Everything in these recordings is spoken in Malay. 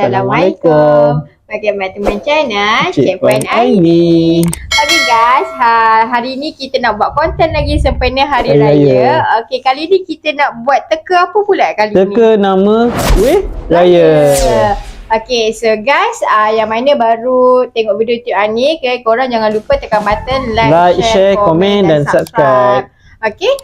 Assalamualaikum. Welcome back to my channel Cik Puan Aini. Okay guys, hari ni kita nak buat konten lagi sempena Hari Raya. Okay, kali ni kita nak buat teka apa pula kali ni? Teka nama kuih raya. Okay, so guys, yang mana baru tengok video YouTube ni, korang jangan lupa tekan button like, share, komen dan subscribe. Okay,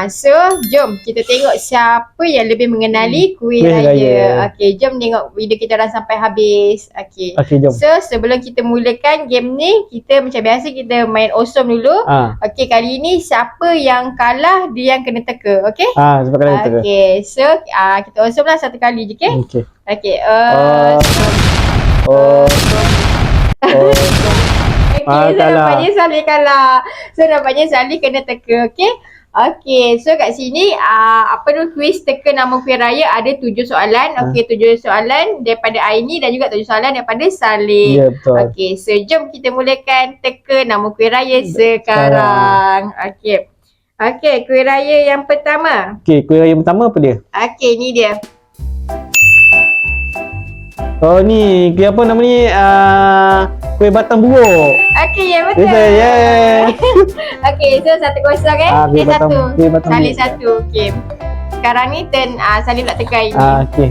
so jom kita tengok siapa yang lebih mengenali kuih raya. Okay, jom tengok video kita orang sampai habis. Okay, jom. So sebelum kita mulakan game ni, kita macam biasa kita main awesome dulu. Okay, kali ni siapa yang kalah dia yang kena teka. Okay? Siapa kena teka. Okay, so kita awesome lah satu kali je. Okay? Okay. Okay, Okay, so nampaknya Salih kalah. So nampaknya Salih kena teka, okay? Okay, so kat sini kuis teka nama kuih raya ada 7 soalan. Okay, 7 soalan daripada Aini dan juga 7 soalan daripada Salih. Ya, betul. Okay, so jom kita mulakan teka nama kuih raya sekarang. Okay. Okay, kuih raya yang pertama. Okay, kuih raya pertama apa dia? Okay, ni dia. Oh ni, kuih apa nama ni? Kuih batang buruk. Okay, ya betul. Okay, so 1-0 kuih batang, kuih batang Salih 1. Okay. Sekarang ni turn Salih pula teka ini. Okay.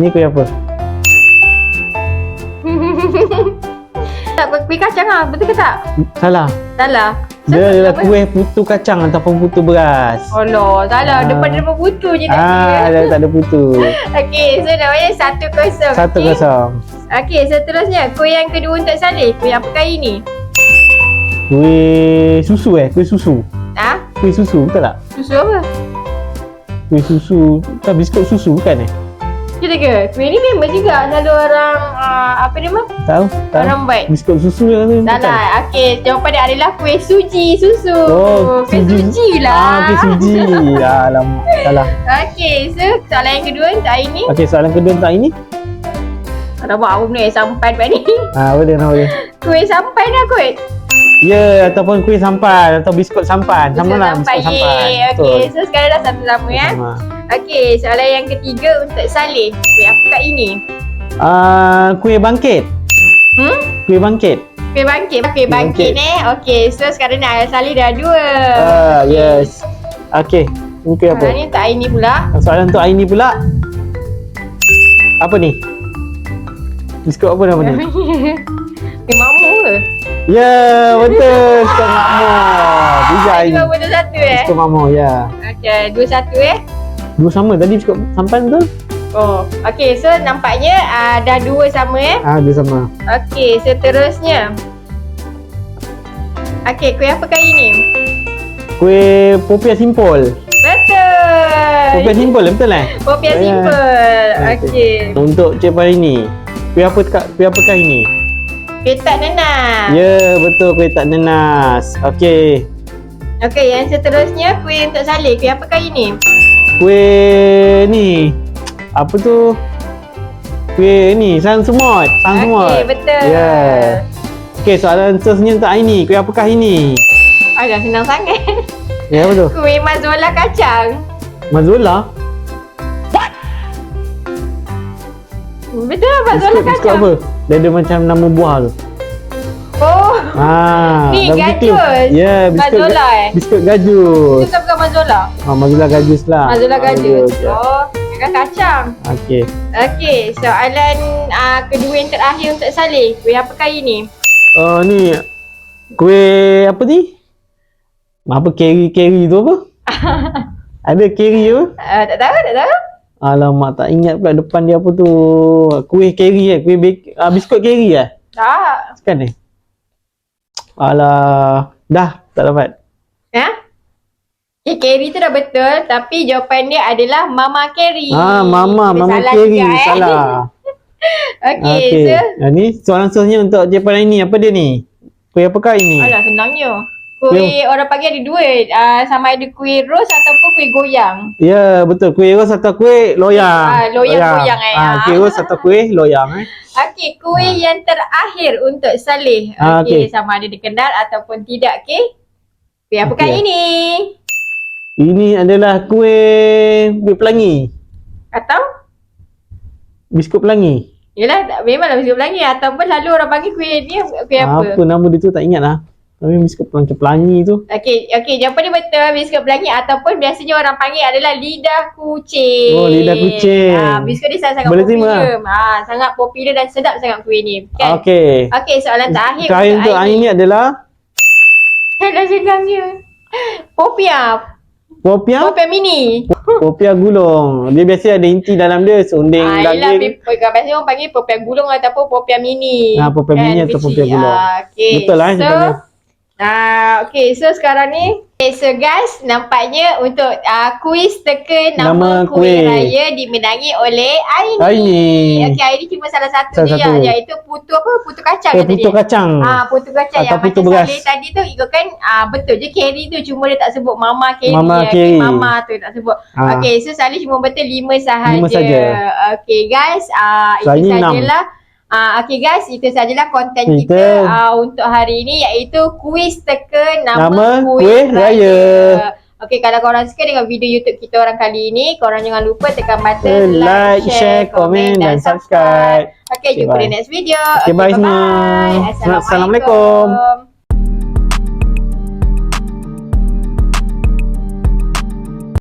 Ni kuih apa? Tak, kuih kacang lah. Betul ke tak? Salah. Salah. Dia adalah kuih putu kacang ataupun putu beras. Alah, salah. Depan putu je tadi. Dia tak ada putu. Okay, so namanya 1-0. 1-0. Okay, seterusnya kuih yang kedua untuk Salih. Kuih apakah ini? Kuih susu Kuih susu. Kuih susu, betul tak? Susu apa? Kuih susu, bukan biskut susu bukan Kita ke? Kuih ni memang juga selalu orang apa dia mah? Tahu. Orang baik. Biskut susu je tu. Salah. Okey, jawapan dia adalah kuih suji susu. Kuih suji lah. Kuih suji. Alamak, salah. Okey, so soalan yang kedua untuk Aini. Okey, soalan kedua untuk Aini. Nampak apa benda sampan buat ni? Boleh nama dia. Kuih sampan lah kot. Ya, ataupun kuih sampan atau biskut sampan. Sama lah biskut sampan. Okey, so sekarang dah satu-sama ya. Okey, soalan yang ketiga untuk Salih. Kuih apakah ini? Kuih bangkit. Kuih bangkit. Kuih bangkit. Kuih bangkit Okey, so sekarang ni Salih dah 2. Yes. Okey, ini kuih apa? Soalan ni untuk Aini pula. Soalan untuk Aini pula. Apa ni? Biskut apa nama ni? Kuih mamu ke? Ya, betul. Biskut mamu. Bisa Aini. 2-1 Biskut mamu, ya. Okey, 2-1 Dua sama tadi biskut sampan tu. Okey, so nampaknya dah 2 sama Dua sama. Okey, seterusnya. Okey, kuih apakah ini? Kuih popiah simpul. Betul. Popiah simpul betul Popiah simpul. Okey. Untuk Cik Puan ini, kuih apakah ini? Kuih tak nanas. Ya, betul, kuih tak nanas. Okey. Okey, yang seterusnya kuih untuk Salih. Kuih apakah ini? Kuih ni. Apa tu? Kuih ni, sang semut. Okey, betul. Ya. Okey, soalan seterusnya untuk Aini. Kuih apakah ini? Agak senang sangat. Ya, betul. Kuih mazola kacang. Mazola? Betul, mazola kacang. Biskut apa? Dia ada macam nama buah tu. Ni gajus. Ya, biskut mazola biskut gajus. Itu bukan mazola. Mazola gajus lah. Mazola gajus. Kan kacang. Okey. Okey, soalan kedua yang terakhir untuk Salih. Kuih apakah ini? Ni kuih apa ni? Apa keri tu apa? Ada keri apa? Tak tahu. Alamak, tak ingat pula depan dia apa tu. Kuih keri kuih biskut keri Tak. Bukan Alah, dah tak dapat. Keri tu dah betul, tapi jawapan dia adalah Mama Keri. Mama Keri, salah. Okey, so ni soalan seterusnya untuk Cik Puan ini. Apa dia ni? Kuih apakah ini? alah, senangnya. Kuih orang panggil ada 2. Sama ada kuih ros ataupun kuih goyang. Ya, betul. Kuih ros atau kuih loyang. Loyang. Kuih ros atau kuih loyang. Okey, kuih yang terakhir untuk Salih. Okey, sama ada dikenal ataupun tidak. Okey. Kuih apakah ini? Ini adalah kuih pelangi. Atau? Biskut pelangi. Yelah, memanglah biskut pelangi ataupun selalu orang panggil kuih ni kuih apa? Apa nama dia tu tak ingat lah. Tapi biskut pelangi tu. Okey, jawapan dia betul, biskut pelangi ataupun biasanya orang panggil adalah lidah kucing. Oh, lidah kucing. Biskut ni sangat Boleh terima popular. Sangat popular dan sedap sangat kuih ni. Kan? Okey. Okey, soalan terakhir Terakhir untuk hari ni adalah Dah segang je. Popia mini. Popia gulung. Dia biasa ada inti dalam dia, sondeng Yelah, daging. biasanya orang panggil popia gulung ataupun popia mini. Popia mini atau popia gulung. Okay. Betul lah sebenarnya. Okay, so sekarang ni so guys, nampaknya untuk kuis teka nama kuih raya dimenangi oleh Aini. Okay, Aini cuma salah satu je iaitu putu kacang tadi. Putu kacang. Putu kacang atau yang putu macam beras. Saleh tadi tu ikutkan betul je carry tu, cuma dia tak sebut mama carry. Mama tu tak sebut. Okay, so Saleh cuma betul 5 sahaja. Okay guys, itu sajalah. Okay guys, itu sajalah konten kita untuk hari ini, iaitu kuis teka nama kuih raya. Okay, kalau korang suka dengan video YouTube kita orang kali ini, korang jangan lupa tekan button like, share, komen dan subscribe. Okay, jumpa di next video. Okay, bye semua. Assalamualaikum.